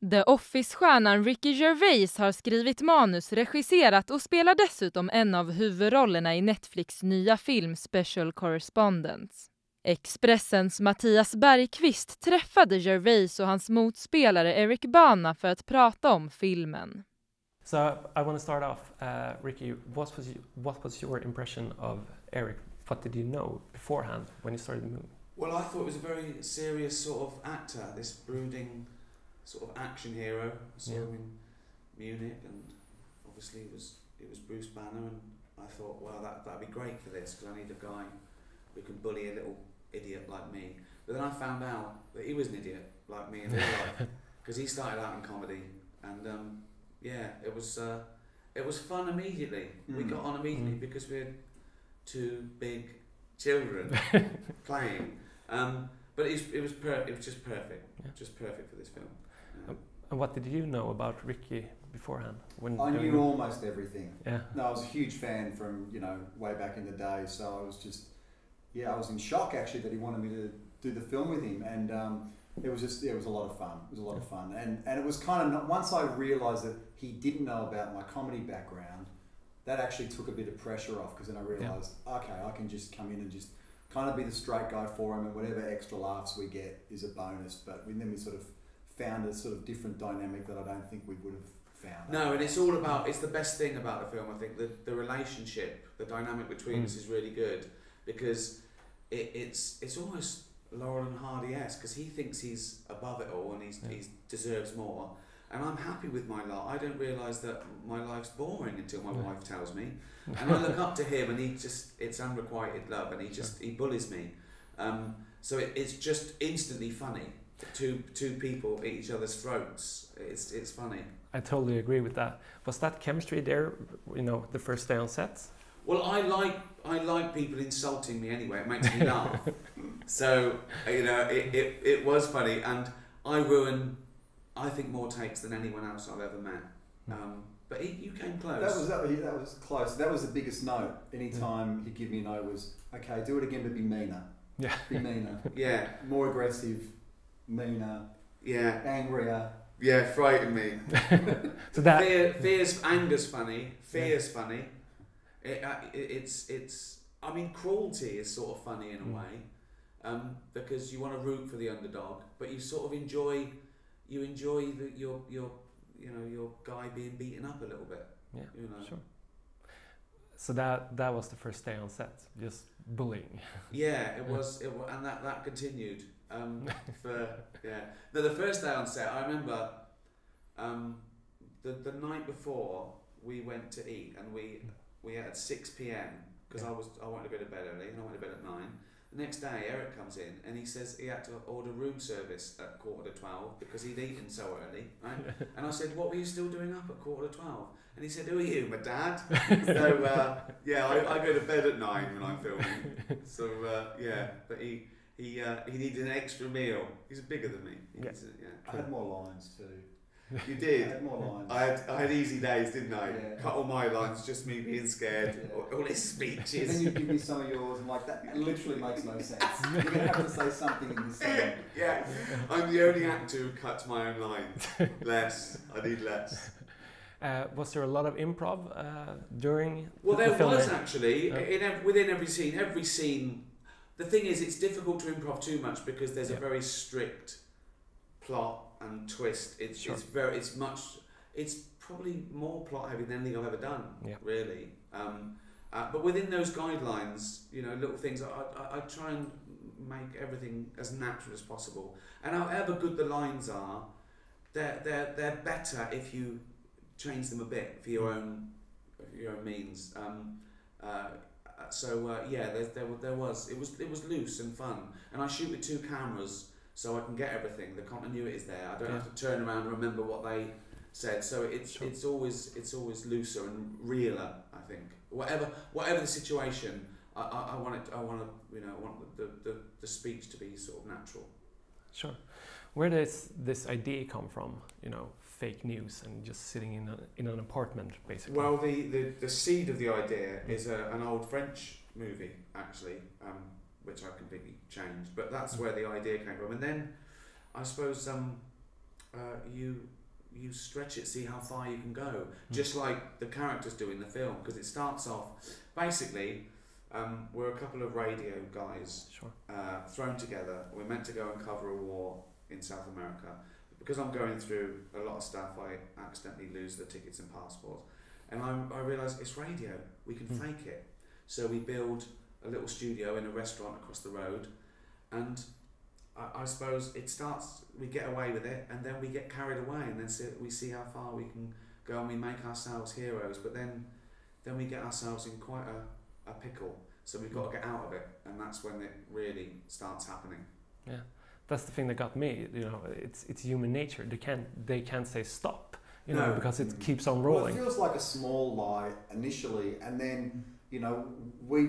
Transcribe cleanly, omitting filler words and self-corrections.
The Office-stjärnan Ricky Gervais har skrivit manus, regisserat och spelar dessutom en av huvudrollerna i Netflix nya film Special Correspondents. Expressens Mattias Bergqvist träffade Gervais och hans motspelare Eric Bana för att prata om filmen. So I want to start off, Ricky, what was your impression of Eric? What did you know beforehand when you started the movie? Well, I thought it was a very serious sort of actor, this brooding sort of action hero. I saw him in Munich, and obviously it was Bruce Banner, and I thought, well, that'd be great for this, because I need a guy who can bully a little idiot like me. But then I found out that he was an idiot like me in real life, because he started out in comedy, and it was fun immediately. We got on immediately because we had two big children playing. But it was just perfect, just perfect for this film. And what did you know about Ricky beforehand? I knew almost everything. Yeah. No, I was a huge fan from way back in the day. So I was just, I was in shock actually that he wanted me to do the film with him, and it was a lot of fun. It was a lot of fun, and it was kind of once I realised that he didn't know about my comedy background, that actually took a bit of pressure off, because then I realised, okay, I can just come in and just kind of be the straight guy for him, and whatever extra laughs we get is a bonus. But then we sort of found a sort of different dynamic that I don't think we would have found. No, and it's the best thing about the film, I think, the relationship, the dynamic between us is really good, because it's almost Laurel and Hardy-esque, because he thinks he's above it all and he deserves more. And I'm happy with my lot. I don't realise that my life's boring until my wife tells me. And I look up to him, and it's unrequited love, and he bullies me. So it's just instantly funny. Two people at each other's throats. It's funny. I totally agree with that. Was that chemistry there, the first day on set? Well, I like people insulting me anyway. It makes me laugh. So it was funny, and I ruin, I think, more takes than anyone else I've ever met. But you came close. That was close. That was the biggest note. Anytime he'd give me a note was, okay, do it again, but be meaner. Yeah. Be meaner. Yeah. More aggressive, meaner. Yeah. Angrier. Yeah, frighten me. So that anger's funny. Fear's funny. I mean, cruelty is sort of funny in a way, because you want to root for the underdog, but you sort of enjoy your guy being beaten up a little bit. Yeah, sure. So that was the first day on set, just bullying. Yeah, it was, and that continued. No, the first day on set, I remember, the night before we went to eat, and we ate at 6 p.m. because I wanted to go to bed early, and I went to bed at 9. The next day, Eric comes in and he says he had to order room service at 11:45 because he'd eaten so early, right? And I said, "What were you still doing up at 11:45?" And he said, "Who are you, my dad?" So I go to bed at 9 when I'm filming. So but he needed an extra meal. He's bigger than me. I had more lines too. You did? I had more lines. I had easy days, didn't I? Yeah. Cut all my lines, just me being scared, all his speeches. And then you give me some of yours, and that literally makes no sense. You're going to have to say something in this scene. Yeah, I'm the only actor who cuts my own lines. I need less. Was there a lot of improv during the filming? Well, there was actually, within every scene. The thing is, it's difficult to improv too much because there's a very strict plot and twist. It's probably more plot heavy than anything I've ever done, really. But within those guidelines, little things, I try and make everything as natural as possible. And however good the lines are, they're better if you change them a bit for your own means. It was loose and fun, and I shoot with 2 cameras. So I can get everything. The continuity is there. I don't have to turn around and remember what they said. So it's always looser and realer. I think whatever the situation, I want the speech to be sort of natural. Sure. Where does this idea come from? Fake news and just sitting in an apartment, basically. Well, the seed of the idea is an old French movie, actually. Which I completely changed, but that's where the idea came from. And then I suppose you stretch it, see how far you can go, just like the characters do in the film. Because it starts off, basically, we're a couple of radio guys thrown together. We're meant to go and cover a war in South America. Because I'm going through a lot of stuff, I accidentally lose the tickets and passports. And I realise it's radio, we can fake it. So we build a little studio in a restaurant across the road, and I suppose it starts, we get away with it, and then we get carried away, and then we see how far we can go, and we make ourselves heroes, but then we get ourselves in quite a pickle, so we've got to get out of it, and that's when it really starts happening. Yeah, that's the thing that got me, you know, it's human nature, they can't say stop, you know, because it keeps on rolling. Well, it feels like a small lie initially, and then, you know,